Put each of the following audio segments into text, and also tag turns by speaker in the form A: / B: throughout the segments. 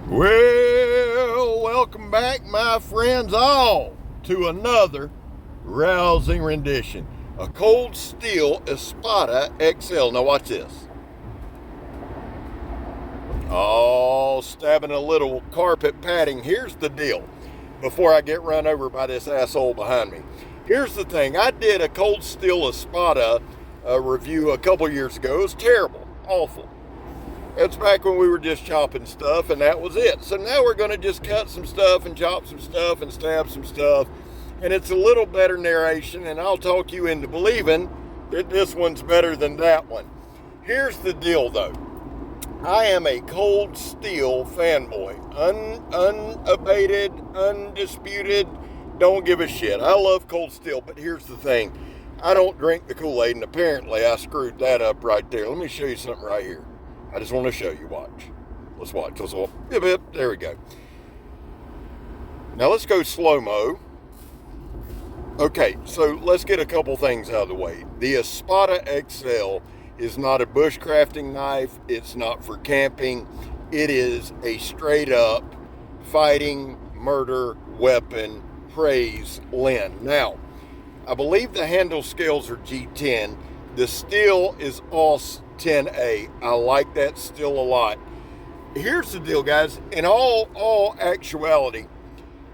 A: Well, welcome back, my friends, all to another rousing rendition. A cold steel Espada XL. Now watch this. Oh, stabbing a little carpet padding. Here's the deal. Before I get run over by this asshole behind me. Here's the thing. I did a cold steel Espada review a couple years ago. It was terrible. Awful. It's back when we were just chopping stuff, and that was it. So now we're going to just cut some stuff and chop some stuff and stab some stuff. And it's a little better narration, and I'll talk you into believing that this one's better than that one. Here's the deal, though. I am a cold steel fanboy. Unabated, undisputed, don't give a shit. I love cold steel, but here's the thing. I don't drink the Kool-Aid, and apparently I screwed that up right there. Let me show you something right here. I just want to show you. Watch. Let's watch. There we go. Now let's go slow-mo. Okay, so let's get a couple things out of the way. The Espada XL is not a bushcrafting knife. It's not for camping. It is a straight-up fighting murder weapon. Praise Lynn. Now, I believe the handle scales are G10. The steel is AUS 10A. I like that steel a lot. Here's the deal, guys. In all actuality,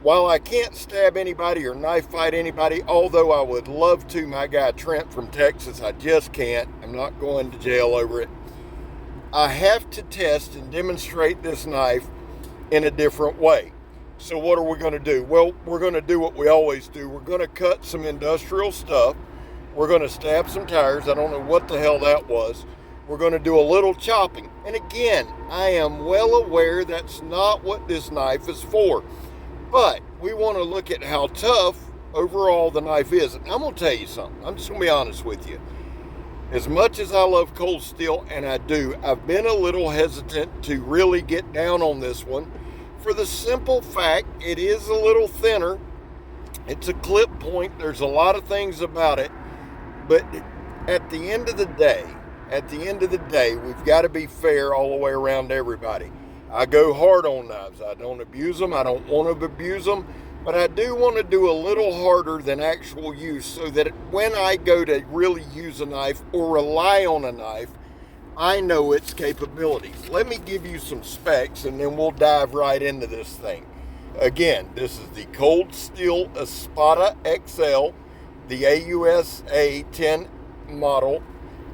A: while I can't stab anybody or knife fight anybody, although I would love to, my guy Trent from Texas, I just can't. I'm not going to jail over it. I have to test and demonstrate this knife in a different way. So what are we going to do? Well, we're going to do what we always do. We're going to cut some industrial stuff. We're going to stab some tires. I don't know what the hell that was. We're going to do a little chopping. And again, I am well aware that's not what this knife is for. But we want to look at how tough overall the knife is. And I'm going to tell you something. I'm just going to be honest with you. As much as I love cold steel, and I do, I've been a little hesitant to really get down on this one for the simple fact it is a little thinner. It's a clip point. There's a lot of things about it. But at the end of the day, we've got to be fair all the way around to everybody. I go hard on knives. I don't abuse them. I don't want to abuse them. But I do want to do a little harder than actual use so that when I go to really use a knife or rely on a knife, I know its capabilities. Let me give you some specs and then we'll dive right into this thing. Again, this is the Cold Steel Espada XL, the AUSA 10 model,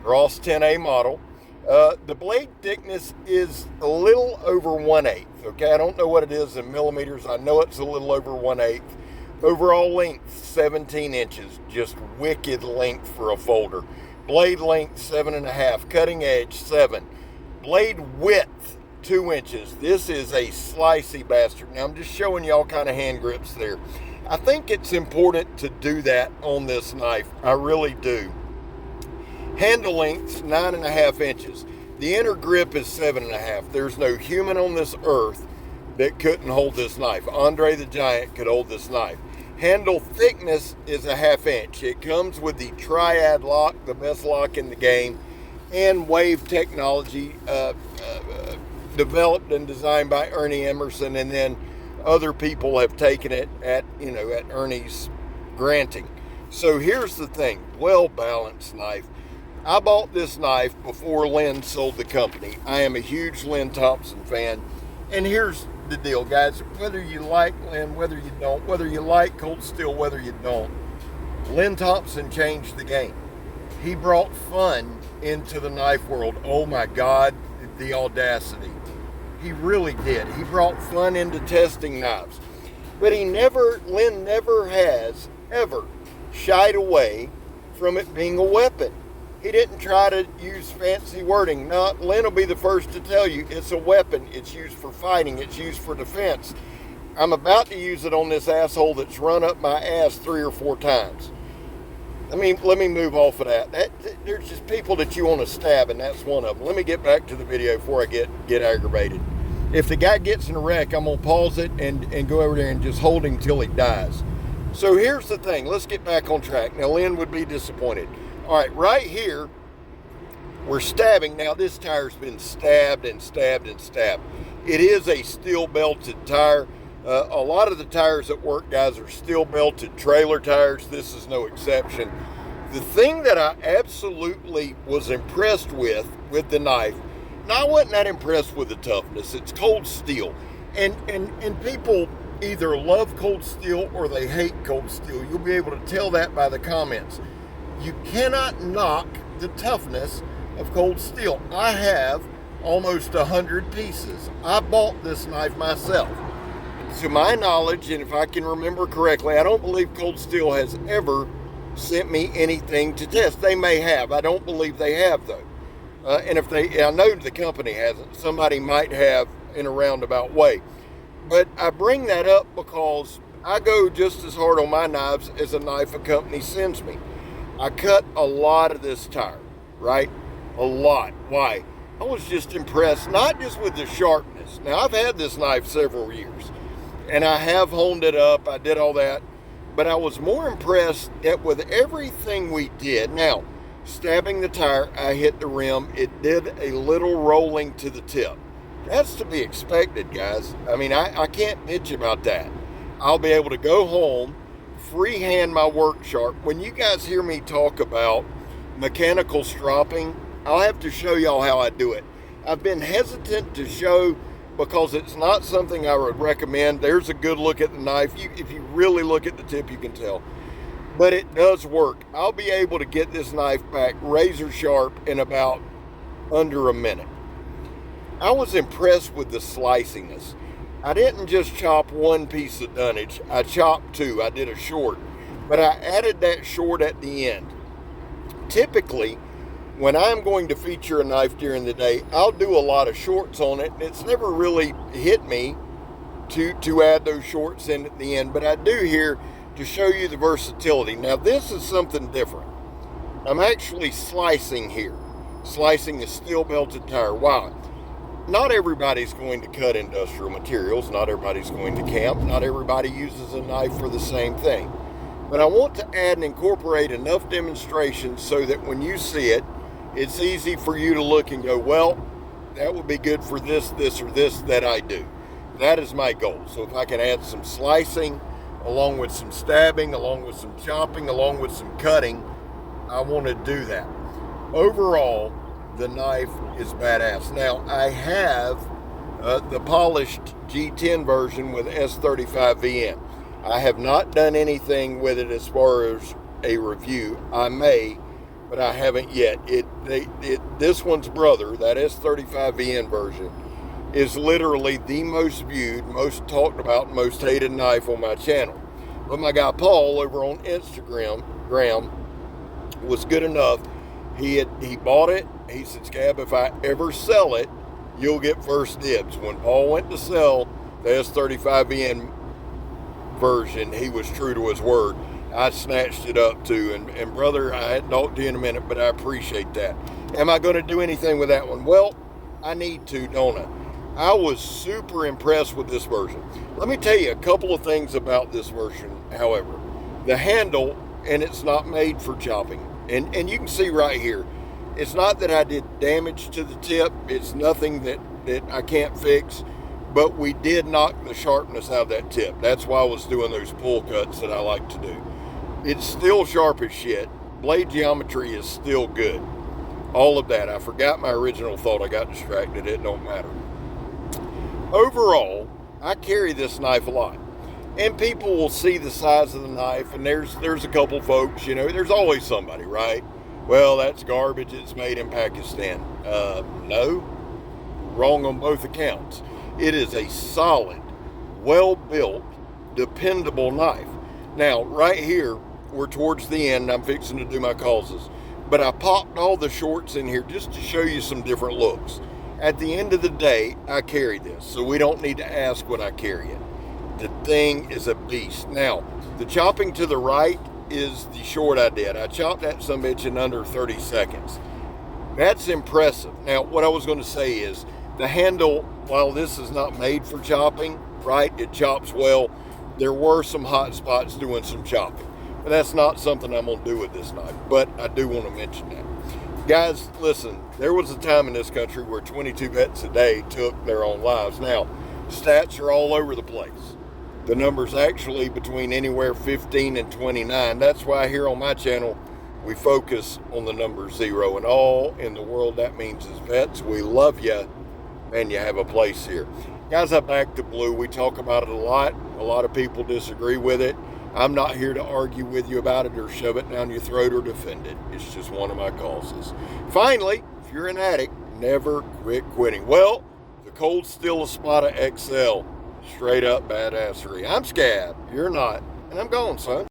A: or AUS 10A model. The blade thickness is a little over 1/8. Okay, I don't know what it is in millimeters. I know it's a little over 1/8. Overall length, 17 inches. Just wicked length for a folder. Blade length, 7.5. Cutting edge, 7. Blade width, 2 inches. This is a slicey bastard. Now, I'm just showing you all kind of hand grips there. I think it's important to do that on this knife. I really do. Handle length, 9.5 inches. The inner grip is 7.5. There's no human on this earth that couldn't hold this knife. Andre the Giant could hold this knife. Handle thickness is a 1/2 inch. It comes with the Triad lock, the best lock in the game, and wave technology developed and designed by Ernie Emerson, and then other people have taken it at Ernie's granting. So here's the thing, well-balanced knife. I bought this knife before Lynn sold the company. I am a huge Lynn Thompson fan. And here's the deal, guys. Whether you like Lynn, whether you don't, whether you like cold steel, whether you don't, Lynn Thompson changed the game. He brought fun into the knife world. Oh my God, the audacity. He really did. He brought fun into testing knives. But Lynn never has ever shied away from it being a weapon. He didn't try to use fancy wording. No, Lynn will be the first to tell you it's a weapon. It's used for fighting. It's used for defense. I'm about to use it on this asshole that's run up my ass 3 or 4 times. Let me move off of that. There's just people that you want to stab, and that's one of them. Let me get back to the video before I get aggravated. If the guy gets in a wreck, I'm going to pause it and go over there and just hold him till he dies. So here's the thing. Let's get back on track. Now, Lynn would be disappointed. All right, right here, we're stabbing. Now, this tire's been stabbed and stabbed and stabbed. It is a steel belted tire. A lot of the tires at work, guys, are steel belted trailer tires. This is no exception. The thing that I absolutely was impressed with the knife, and I wasn't that impressed with the toughness. It's cold steel. And people either love cold steel or they hate cold steel. You'll be able to tell that by the comments. You cannot knock the toughness of cold steel. I have almost 100 pieces. I bought this knife myself. To my knowledge, and if I can remember correctly, I don't believe Cold Steel has ever sent me anything to test. They may have. I don't believe they have, though. And if they, I know the company hasn't. Somebody might have in a roundabout way. But I bring that up because I go just as hard on my knives as a knife a company sends me. I cut a lot of this tire, right? A lot. Why? I was just impressed, not just with the sharpness. Now, I've had this knife several years, and I have honed it up. I did all that. But I was more impressed that with everything we did. Now, stabbing the tire, I hit the rim. It did a little rolling to the tip. That's to be expected, guys. I mean, I can't bitch about that. I'll be able to go home, freehand my work sharp. When you guys hear me talk about mechanical stropping, I'll have to show y'all how I do it. I've been hesitant to show because it's not something I would recommend. There's a good look at the knife. If you really look at the tip, you can tell. But it does work. I'll be able to get this knife back razor sharp in about under a minute. I was impressed with the sliciness. I didn't just chop one piece of dunnage. I chopped two. I did a short. But I added that short at the end. Typically, when I'm going to feature a knife during the day, I'll do a lot of shorts on it. It's never really hit me to add those shorts in at the end, but I do here to show you the versatility. Now, this is something different. I'm actually slicing here, slicing a steel belted tire. Wow. Not everybody's going to cut industrial materials. Not everybody's going to camp. Not everybody uses a knife for the same thing. But I want to add and incorporate enough demonstrations so that when you see it, it's easy for you to look and go, well, that would be good for this, this, or this that I do. That is my goal. So if I can add some slicing, along with some stabbing, along with some chopping, along with some cutting, I want to do that. Overall, the knife is badass. Now, I have the polished G10 version with S35VN. I have not done anything with it as far as a review. I may, but I haven't yet. This one's brother, that S35VN version, is literally the most viewed, most talked about, most hated knife on my channel. But my guy Paul over on Instagram was good enough. He bought it. He said, Scab, if I ever sell it, you'll get first dibs. When Paul went to sell the S35VN version, he was true to his word. I snatched it up too. And brother, I hadn't talked to you in a minute, but I appreciate that. Am I going to do anything with that one? Well, I need to, don't I? I was super impressed with this version. Let me tell you a couple of things about this version, however. The handle, and it's not made for chopping. And you can see right here, it's not that I did damage to the tip. It's nothing that I can't fix. But we did knock the sharpness out of that tip. That's why I was doing those pull cuts that I like to do. It's still sharp as shit. Blade geometry is still good. All of that. I forgot my original thought. I got distracted. It don't matter. Overall, I carry this knife a lot. And people will see the size of the knife, and there's a couple folks, you know, there's always somebody, right? Well, that's garbage. It's made in Pakistan. No. Wrong on both accounts. It is a solid, well-built, dependable knife. Now, right here, we're towards the end. I'm fixing to do my causes. But I popped all the shorts in here just to show you some different looks. At the end of the day, I carry this, so we don't need to ask when I carry it. The thing is a beast. Now, the chopping to the right is the short I did. I chopped that sumbitch in under 30 seconds. That's impressive. Now, what I was going to say is, the handle, while this is not made for chopping, right, it chops well, there were some hot spots doing some chopping. But that's not something I'm going to do with this knife, but I do want to mention that. Guys, listen, there was a time in this country where 22 vets a day took their own lives. Now, stats are all over the place. The number's actually between anywhere 15 and 29. That's why here on my channel, we focus on the number 0. And all in the world that means is vets, we love you, and you have a place here. Guys, I back the blue. We talk about it a lot. A lot of people disagree with it. I'm not here to argue with you about it or shove it down your throat or defend it. It's just one of my causes. Finally, if you're an addict, never quit quitting. Well, the Cold Steel Espada XL, straight up badassery. I'm Scab, you're not, and I'm gone, son.